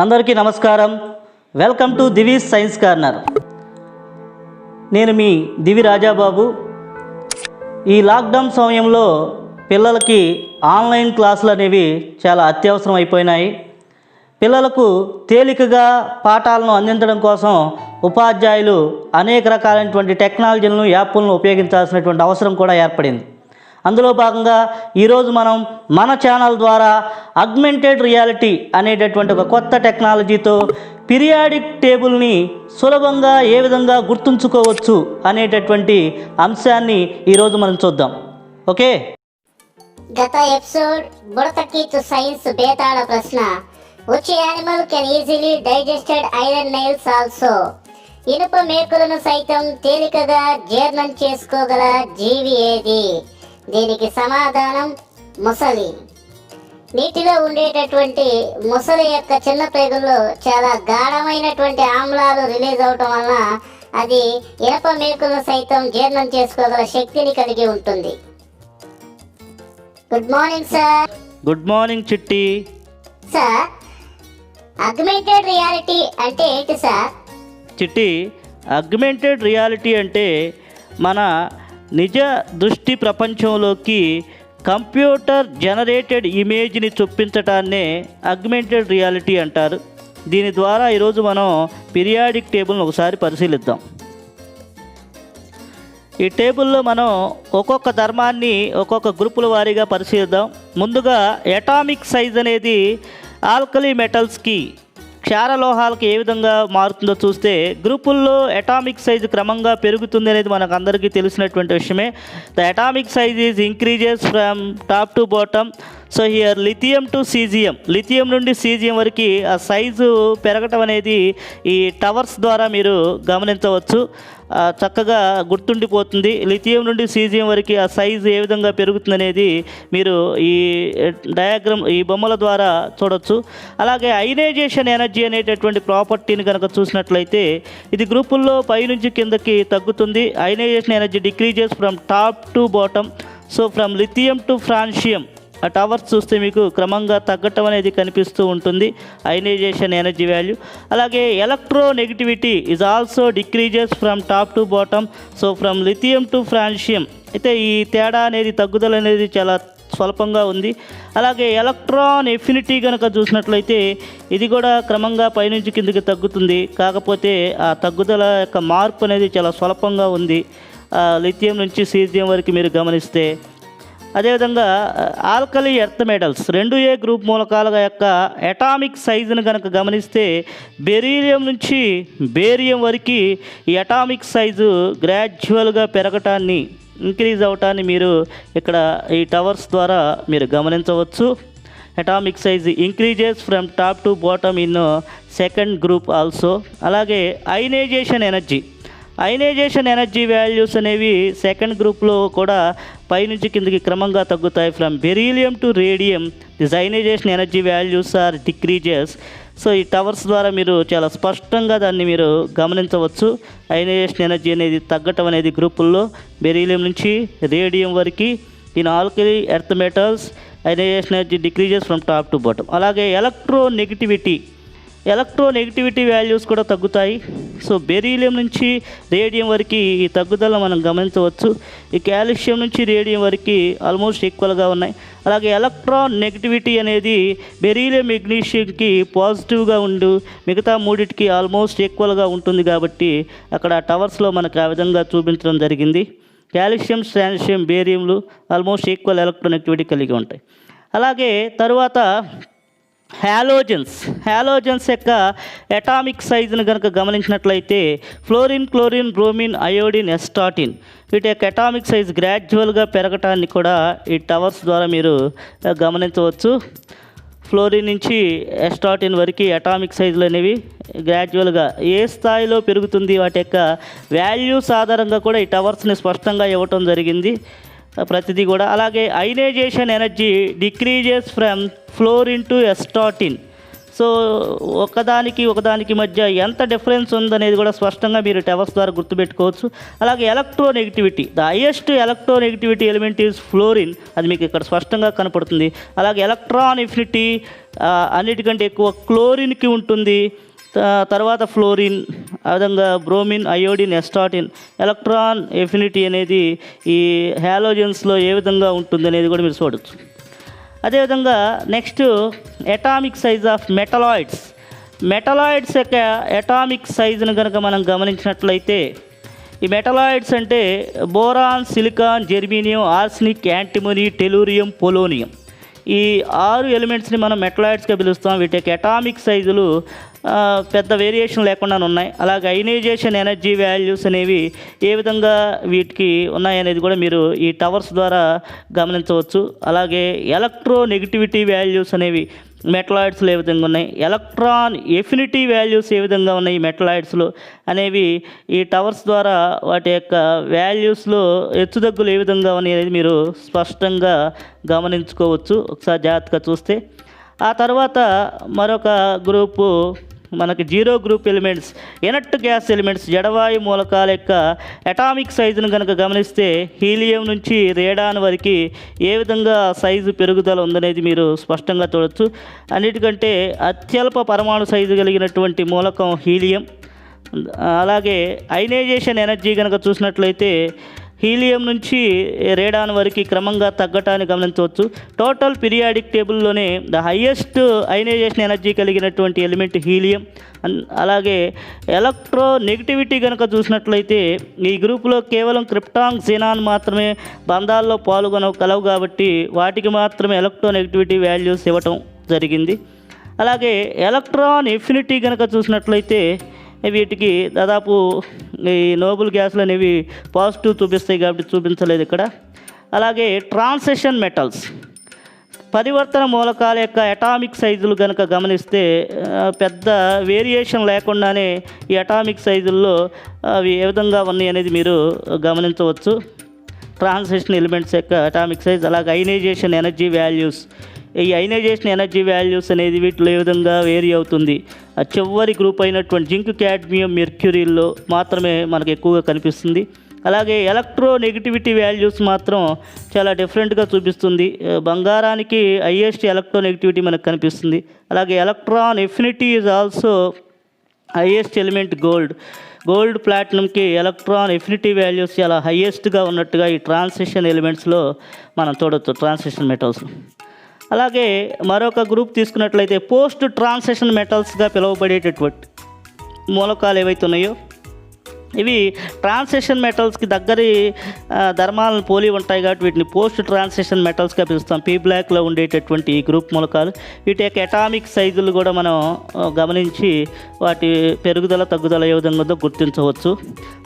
అందరికీ నమస్కారం. Welcome to Divi's science corner. నేను మీ దివి రాజాబాబు. ఈ లాక్డౌన్ సమయంలో పిల్లలకి ఆన్లైన్ క్లాసులు అనేవి చాలా అత్యవసరం అయిపోయినాయి. పిల్లలకు తేలికగా పాఠాలను అందించడం కోసం ఉపాధ్యాయులు అనేక రకాలైనటువంటి టెక్నాలజీలను, యాప్లను ఉపయోగించాల్సినటువంటి అవసరం కూడా ఏర్పడింది. అందులో భాగంగా ఈరోజు మనం మన ఛానల్ ద్వారా అగ్మెంటెడ్ రియాలిటీ అనేటటువంటి ఒక కొత్త టెక్నాలజీతో పీరియాడిక్ టేబుల్ని సులభంగా ఏ విధంగా గుర్తుంచుకోవచ్చు అనేటటువంటి అంశాన్ని ఈరోజు మనం చూద్దాం. ఓకే, గత ఎపిసోడ్ బుడతకీతు సైన్స్ బేతాళ ప్రశ్న, which animal can easily digested iron nails also? ఇనుప మేకులను సైతం తేలికగా జీర్ణం చేసుకోగల జీవి ఏది? దీనికి సమాధానం మొసలి. నీటిలో ఉండేటటువంటి మొసలి యొక్క చిన్న ప్రేగుల్లో చాలా గాఢమైనటువంటి ఆమ్లాలు రిలీజ్ అవటం వలన అది ఇనుప మేకులను సైతం జీర్ణం చేసుకోగల శక్తిని కలిగి ఉంటుంది. Good morning sir. Good morning చిట్టి. సార్, అగ్మెంటెడ్ రియాలిటీ అంటే ఏంటి సార్? చిట్టి, అగ్మెంటెడ్ రియాలిటీ అంటే మన నిజ దృష్టి ప్రపంచంలోకి కంప్యూటర్ జనరేటెడ్ ఇమేజ్ని చొప్పించటాన్నే అగ్మెంటెడ్ రియాలిటీ అంటారు. దీని ద్వారా ఈరోజు మనం పీరియాడిక్ టేబుల్ని ఒకసారి పరిశీలిద్దాం. ఈ టేబుల్లో మనం ఒక్కొక్క ధర్మాన్ని ఒక్కొక్క గ్రూపుల వారీగా పరిశీలిద్దాం. ముందుగా అటామిక్ సైజ్ అనేది ఆల్కలీ మెటల్స్కి, క్షారలోహాలకు ఏ విధంగా మారుతుందో చూస్తే గ్రూపుల్లో అటామిక్ సైజు క్రమంగా పెరుగుతుంది అనేది మనకు అందరికీ తెలిసినటువంటి విషయమే. The atomic size is increases from top to bottom. So here lithium to caesium, lithium నుండి సీజియం వరకు ఆ సైజు పెరగటం అనేది ఈ టవర్స్ ద్వారా మీరు గమనించవచ్చు. చక్కగా గుర్తుండిపోతుంది. లిథియం నుండి సీజియం వరకు ఆ సైజు ఏ విధంగా పెరుగుతుంది అనేది మీరు ఈ డయాగ్రామ్, ఈ బొమ్మల ద్వారా చూడొచ్చు. అలాగే అయనైజేషన్ ఎనర్జీ అనేటటువంటి ప్రాపర్టీని కనుక చూసినట్లయితే ఇది గ్రూపుల్లో పైనుంచి కిందకి తగ్గుతుంది. Ionisation energy decreases from top to bottom. So from lithium to francium ఆ టవర్స్ చూస్తే మీకు క్రమంగా తగ్గటం అనేది కనిపిస్తూ ఉంటుంది, అయనైజేషన్ ఎనర్జీ వాల్యూ. అలాగే electro negativity is also decreases from top to bottom. So from lithium to francium అయితే ఈ తేడా అనేది, తగ్గుదల అనేది చాలా స్వల్పంగా ఉంది. అలాగే ఎలక్ట్రాన్ ఎఫినిటీ కనుక చూసినట్లయితే ఇది కూడా క్రమంగా పైనుంచి కిందకి తగ్గుతుంది. కాకపోతే ఆ తగ్గుదల యొక్క మార్పు అనేది చాలా స్వల్పంగా ఉంది లిథియం నుంచి సీజియం వరకు మీరు గమనిస్తే. అదేవిధంగా alkali earth metals 2A group మూలకాల యొక్క అటామిక్ సైజును కనుక గమనిస్తే బెరీలియం నుంచి బేరియం వరకు ఈ అటామిక్ సైజు గ్రాడ్యువల్గా పెరగటాన్ని, ఇంక్రీజ్ అవటాన్ని మీరు ఇక్కడ ఈ టవర్స్ ద్వారా మీరు గమనించవచ్చు. Atomic size increases from top to bottom in second group also. అలాగే అయనైజేషన్ ఎనర్జీ వాల్యూస్ అనేవి సెకండ్ గ్రూప్లో కూడా పైనుంచి కిందకి క్రమంగా తగ్గుతాయి. From beryllium to radium this ionisation energy values are decreases. So ఈ టవర్స్ ద్వారా మీరు చాలా స్పష్టంగా దాన్ని మీరు గమనించవచ్చు. అయనైజేషన్ ఎనర్జీ అనేది తగ్గటం అనేది గ్రూపుల్లో బెరీలియం నుంచి రేడియం వరకు. In alkali earth metals ionisation energy decreases from top to bottom. అలాగే ఎలక్ట్రో నెగిటివిటీ వాల్యూస్ కూడా తగ్గుతాయి. సో బెరీలియం నుంచి రేడియం వరకు ఈ తగ్గుదల మనం గమనించవచ్చు. ఈ కాల్షియం నుంచి రేడియం వరకు ఆల్మోస్ట్ ఈక్వల్గా ఉన్నాయి. అలాగే ఎలక్ట్రాన్ నెగిటివిటీ అనేది బెరీలియం, మెగ్నీషియంకి పాజిటివ్గా ఉండు, మిగతా మూడిటికి ఆల్మోస్ట్ ఈక్వల్గా ఉంటుంది. కాబట్టి అక్కడ టవర్స్లో మనకు ఆ విధంగా చూపించడం జరిగింది. కాల్షియం, స్ట్రాన్షియం, బేరియంలు ఆల్మోస్ట్ ఈక్వల్ ఎలక్ట్రాన్ నెగిటివిటీ కలిగి ఉంటాయి. అలాగే తరువాత హ్యాలోజన్స్ యొక్క అటామిక్ సైజును కనుక గమనించినట్లయితే ఫ్లోరిన్, క్లోరిన్, బ్రోమిన్, అయోడిన్, ఎస్టాటిన్ వీటి యొక్క అటామిక్ సైజ్ గ్రాడ్యువల్గా పెరగటాన్ని కూడా ఈ టవర్స్ ద్వారా మీరు గమనించవచ్చు. ఫ్లోరిన్ నుంచి ఎస్టాటిన్ వరకు అటామిక్ సైజులు అనేవి గ్రాడ్యువల్గా ఏ స్థాయిలో పెరుగుతుంది వాటి యొక్క వాల్యూస్ ఆధారంగా కూడా ఈ టవర్స్ని స్పష్టంగా ఇవ్వటం జరిగింది ప్రతిదీ కూడా. అలాగే ionisation energy decreases from fluorine to astatine. So ఒకదానికి మధ్య ఎంత డిఫరెన్స్ ఉందనేది కూడా స్పష్టంగా మీరు టవర్స్ ద్వారా గుర్తుపెట్టుకోవచ్చు. అలాగే electronegativity, the highest electronegativity element is fluorine, అది మీకు ఇక్కడ స్పష్టంగా కనపడుతుంది. అలాగే ఎలక్ట్రాన్ ఎఫినిటీ అన్నిటికంటే ఎక్కువ క్లోరిన్కి ఉంటుంది, తర్వాత ఫ్లోరిన్, ఆ విధంగా బ్రోమిన్, అయోడిన్, ఎస్టాటిన్. ఎలక్ట్రాన్ ఎఫినిటీ అనేది ఈ హ్యాలోజన్స్లో ఏ విధంగా ఉంటుంది అనేది కూడా మీరు చూడవచ్చు. అదేవిధంగా next atomic size of metalloids యొక్క అటామిక్ సైజును కనుక మనం గమనించినట్లయితే, ఈ మెటలాయిడ్స్ అంటే boron, silicon, జెర్మీనియం, arsenic, antimony, tellurium, polonium. ఈ 6 ఎలిమెంట్స్ని మనం మెటలాయిడ్స్గా పిలుస్తాం. వీటి యొక్క అటామిక్ సైజులు పెద్ద వేరియేషన్ లేకుండా ఉన్నాయి. అలాగే అయనైజేషన్ ఎనర్జీ వాల్యూస్ అనేవి ఏ విధంగా వీటికి ఉన్నాయనేది కూడా మీరు ఈ టవర్స్ ద్వారా గమనించవచ్చు. అలాగే ఎలక్ట్రోనెగటివిటీ వాల్యూస్ అనేవి మెటలాయిడ్స్లో ఏ విధంగా ఉన్నాయి, ఎలక్ట్రాన్ ఎఫినిటీ వాల్యూస్ ఏ విధంగా ఉన్నాయి ఈ మెటలాయిడ్స్లో అనేవి ఈ టవర్స్ ద్వారా వాటి యొక్క వాల్యూస్లో హెచ్చుతగ్గులు ఏ విధంగా ఉన్నాయి అనేది మీరు స్పష్టంగా గమనించుకోవచ్చు ఒకసారి జాగ్రత్తగా చూస్తే. ఆ తర్వాత మరొక గ్రూపు మనకి zero group elements, inert gas elements, జడవాయు మూలకాల యొక్క అటామిక్ సైజును కనుక గమనిస్తే హీలియం నుంచి రేడాన్ వరకు ఏ విధంగా సైజు పెరుగుదల ఉందనేది మీరు స్పష్టంగా చూడవచ్చు. అన్నిటికంటే అత్యల్ప పరమాణు సైజు కలిగినటువంటి మూలకం హీలియం. అలాగే అయనైజేషన్ ఎనర్జీ కనుక చూసినట్లయితే హీలియం నుంచి రేడాన్ వరకు క్రమంగా తగ్గటాన్ని గమనించవచ్చు. టోటల్ పీరియాడిక్ టేబుల్లోనే ద హైయెస్ట్ అయనైజేషన్ ఎనర్జీ కలిగినటువంటి ఎలిమెంట్ హీలియం. అలాగే ఎలక్ట్రోనెగటివిటీ కనుక చూసినట్లయితే ఈ గ్రూపులో కేవలం క్రిప్టాన్, xenon మాత్రమే బంధాల్లో కలవు కాబట్టి వాటికి మాత్రమే ఎలక్ట్రోనెగటివిటీ వాల్యూస్ ఇవ్వటం జరిగింది. అలాగే ఎలక్ట్రాన్ ఎఫినిటీ కనుక చూసినట్లయితే వీటికి దాదాపు ఈ నోబుల్ గ్యాస్లు అనేవి పాజిటివ్ చూపిస్తాయి కాబట్టి చూపించలేదు ఇక్కడ. అలాగే ట్రాన్సిషన్ మెటల్స్, పరివర్తన మూలకాల యొక్క అటామిక్ సైజులు కనుక గమనిస్తే పెద్ద వేరియేషన్ లేకుండానే ఈ అటామిక్ సైజుల్లో అవి ఏ విధంగా ఉన్నాయి అనేది మీరు గమనించవచ్చు. ట్రాన్సిషన్ ఎలిమెంట్స్ యొక్క అటామిక్ సైజ్. అలాగే అయనైజేషన్ ఎనర్జీ వాల్యూస్, ఈ అయనైజేషన్ ఎనర్జీ వాల్యూస్ అనేది వీటిలో ఏ విధంగా వేరీ అవుతుంది. ఆ చివరి గ్రూప్ అయినటువంటి జింక్, క్యాడ్మియం, మెర్క్యూరీల్లో మాత్రమే మనకు ఎక్కువగా కనిపిస్తుంది. అలాగే ఎలక్ట్రోనెగటివిటీ వాల్యూస్ మాత్రం చాలా డిఫరెంట్గా చూపిస్తుంది. బంగారానికి హైయెస్ట్ ఎలక్ట్రోనెగటివిటీ మనకు కనిపిస్తుంది. అలాగే electron affinity is also highest element gold, ప్లాటినంకి ఎలక్ట్రాన్ ఎఫినిటీ వాల్యూస్ చాలా హైయెస్ట్గా ఉన్నట్టుగా ఈ ట్రాన్సిషన్ ఎలిమెంట్స్లో మనం చూడవచ్చు, ట్రాన్సిషన్ మెటల్స్. అలాగే మరొక గ్రూప్ తీసుకున్నట్లయితే పోస్ట్ ట్రాన్సిషన్ మెటల్స్గా పిలువబడేటటువంటి మూలకాలు ఏవైతే ఉన్నాయో ఇవి ట్రాన్సిషన్ మెటల్స్కి దగ్గరి ధర్మాలను పోలి ఉంటాయి కాబట్టి వీటిని పోస్ట్ ట్రాన్సిషన్ మెటల్స్గా పిలుస్తాం. పీ బ్లాక్లో ఉండేటటువంటి ఈ గ్రూప్ మూలకాలు. వీటి యొక్క అటామిక్ సైజులు కూడా మనం గమనించి వాటి పెరుగుదల తగ్గుదల ఏ విధంగా ఉందో గుర్తించవచ్చు.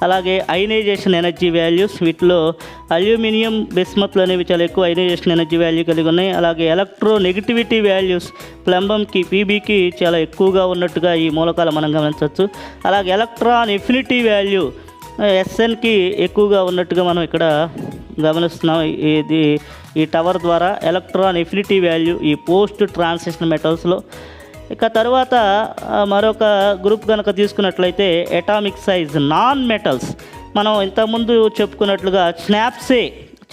అలాగే అయనైజేషన్ ఎనర్జీ వాల్యూస్, వీటిలో అల్యూమినియం, బిస్మత్లు అనేవి చాలా ఎక్కువ అయనైజేషన్ ఎనర్జీ వాల్యూ కలిగి ఉన్నాయి. అలాగే ఎలక్ట్రోనెగటివిటీ వాల్యూస్ ప్లంబంకి, పీబీకి చాలా ఎక్కువగా ఉన్నట్టుగా ఈ మూలకాలు మనం గమనించవచ్చు. అలాగే ఎలక్ట్రాన్ ఎఫినిటీ వాల్యూ ఎస్ఎన్కి ఎక్కువగా ఉన్నట్టుగా మనం ఇక్కడ గమనిస్తున్నాం. ఈ టవర్ ద్వారా ఎలక్ట్రాన్ ఎఫినిటీ వాల్యూ ఈ పోస్ట్ ట్రాన్సిషన్ మెటల్స్లో. ఇక తర్వాత మరొక గ్రూప్ కనుక తీసుకున్నట్లయితే అటామిక్ సైజ్ నాన్ మెటల్స్. మనం ఇంతకుముందు చెప్పుకున్నట్లుగా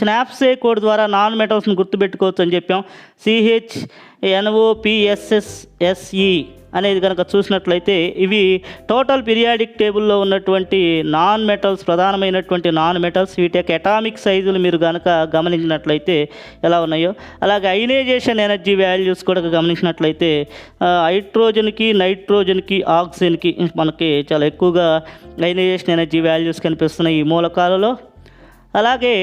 స్నాప్సే కోడ్ ద్వారా నాన్ మెటల్స్ని గుర్తుపెట్టుకోవచ్చు అని చెప్పాం. CHNOPSSE అనేది కనుక చూసినట్లయితే ఇవి టోటల్ పీరియాడిక్ టేబుల్లో ఉన్నటువంటి నాన్ మెటల్స్, ప్రధానమైనటువంటి నాన్ మెటల్స్. వీటి యొక్క అటామిక్ సైజులు మీరు కనుక గమనించినట్లయితే ఎలా ఉన్నాయో. అలాగే అయనైజేషన్ ఎనర్జీ వాల్యూస్ కూడా గమనించినట్లయితే హైడ్రోజన్కి, నైట్రోజన్కి, ఆక్సిజన్కి మనకి చాలా ఎక్కువగా అయనైజేషన్ ఎనర్జీ వాల్యూస్ కనిపిస్తున్నాయి ఈ మూలకాలలో. అలాగే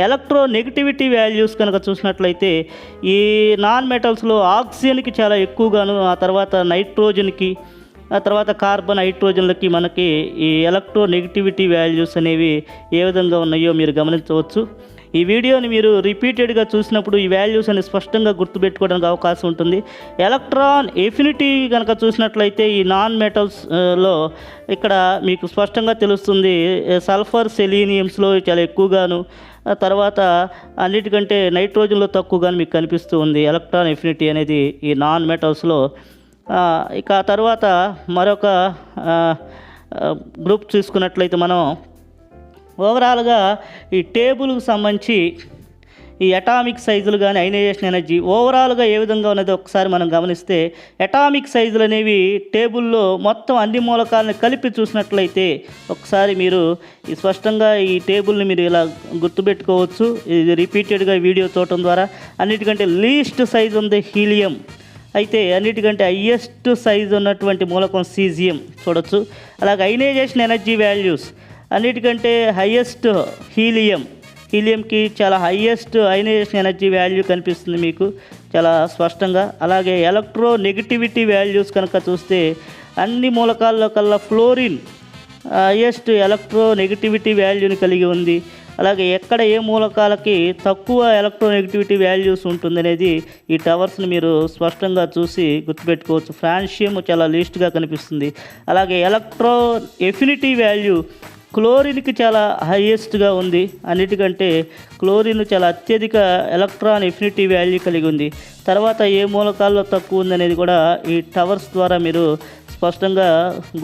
ఎలక్ట్రోనెగటివిటీ వాల్యూస్ కనుక చూసినట్లయితే ఈ నాన్ మెటల్స్లో ఆక్సిజన్కి చాలా ఎక్కువగాను, ఆ తర్వాత నైట్రోజన్కి, ఆ తర్వాత కార్బన్, హైడ్రోజన్లకి మనకి ఈ ఎలక్ట్రోనెగటివిటీ వాల్యూస్ అనేవి ఏ విధంగా ఉన్నాయో మీరు గమనించవచ్చు. ఈ వీడియోని మీరు రిపీటెడ్గా చూసినప్పుడు ఈ వాల్యూస్ అని స్పష్టంగా గుర్తుపెట్టుకోవడానికి అవకాశం ఉంటుంది. ఎలక్ట్రాన్ ఎఫినిటీ కనుక చూసినట్లయితే ఈ నాన్ మెటల్స్లో ఇక్కడ మీకు స్పష్టంగా తెలుస్తుంది. సల్ఫర్, సెలీనియంస్లో చాలా ఎక్కువగాను, తర్వాత అన్నిటికంటే నైట్రోజన్లో తక్కువగాను మీకు కనిపిస్తూ ఉంది ఎలక్ట్రాన్ ఎఫినిటీ అనేది ఈ నాన్ మెటల్స్లో. ఇక ఆ తర్వాత మరొక ఆ, గ్రూప్ చూసుకున్నట్లయితే మనం ఓవరాల్గా ఈ టేబుల్కి సంబంధించి ఈ అటామిక్ సైజులు కానీ అయనైజేషన్ ఎనర్జీ ఓవరాల్గా ఏ విధంగా ఉన్నదో ఒకసారి మనం గమనిస్తే అటామిక్ సైజులు అనేవి టేబుల్లో మొత్తం అన్ని మూలకాలను కలిపి చూసినట్లయితే ఒకసారి మీరు ఈ స్పష్టంగా ఈ టేబుల్ని మీరు ఇలా గుర్తుపెట్టుకోవచ్చు. ఇది రిపీటెడ్గా వీడియో చూడటం ద్వారా అన్నిటికంటే లీస్ట్ సైజ్ ఉంది హీలియం, అయితే అన్నిటికంటే హయ్యెస్ట్ సైజు ఉన్నటువంటి మూలకం సీజియం చూడొచ్చు. అలాగే అయనైజేషన్ ఎనర్జీ వాల్యూస్ అన్నిటికంటే హయ్యెస్ట్ హీలియంకి చాలా హయ్యెస్ట్ అయనైజేషన్ ఎనర్జీ వాల్యూ కనిపిస్తుంది మీకు చాలా స్పష్టంగా. అలాగే ఎలక్ట్రో నెగిటివిటీ వాల్యూస్ కనుక చూస్తే అన్ని మూలకాల్లో కల్లా ఫ్లోరిన్ హయ్యెస్ట్ ఎలక్ట్రో నెగిటివిటీ వాల్యూని కలిగి ఉంది. అలాగే ఎక్కడ ఏ మూలకాలకి తక్కువ ఎలక్ట్రో నెగిటివిటీ వాల్యూస్ ఉంటుందనేది ఈ టవర్స్ని మీరు స్పష్టంగా చూసి గుర్తుపెట్టుకోవచ్చు. ఫ్రాన్షియం చాలా లీస్ట్గా కనిపిస్తుంది. అలాగే ఎలక్ట్రో ఎఫినిటీ వాల్యూ క్లోరిన్కి చాలా హైయెస్ట్గా ఉంది. అన్నిటికంటే క్లోరిన్ చాలా అత్యధిక ఎలక్ట్రాన్ ఎఫినిటీ వాల్యూ కలిగి ఉంది. తర్వాత ఏ మూలకాల్లో తక్కువ ఉందనేది కూడా ఈ టవర్స్ ద్వారా మీరు స్పష్టంగా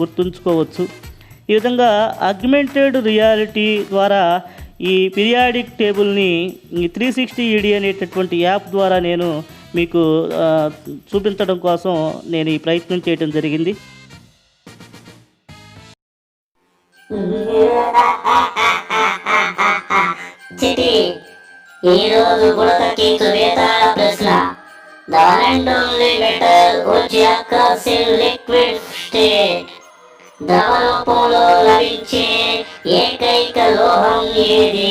గుర్తుంచుకోవచ్చు. ఈ విధంగా ఆగ్మెంటెడ్ రియాలిటీ ద్వారా ఈ పీరియాడిక్ టేబుల్ని ఈ 360 ED అనేటటువంటి యాప్ ద్వారా నేను మీకు చూపించడం కోసం నేను ఈ ప్రయత్నం చేయడం జరిగింది. చిటి ఈరోజు బుడతకీతు వేతాళ ప్రశ్న. The one and only metal which occurs in liquid state. ద్రవ రూపంలో లభించే ఏకైక లోహం ఏది?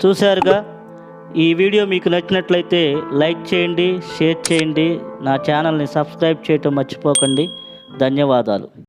చూశారుగా, ఈ వీడియో మీకు నచ్చినట్లయితే లైక్ చేయండి, షేర్ చేయండి, నా ఛానల్ని సబ్స్క్రైబ్ చేయటం మర్చిపోకండి. ధన్యవాదాలు.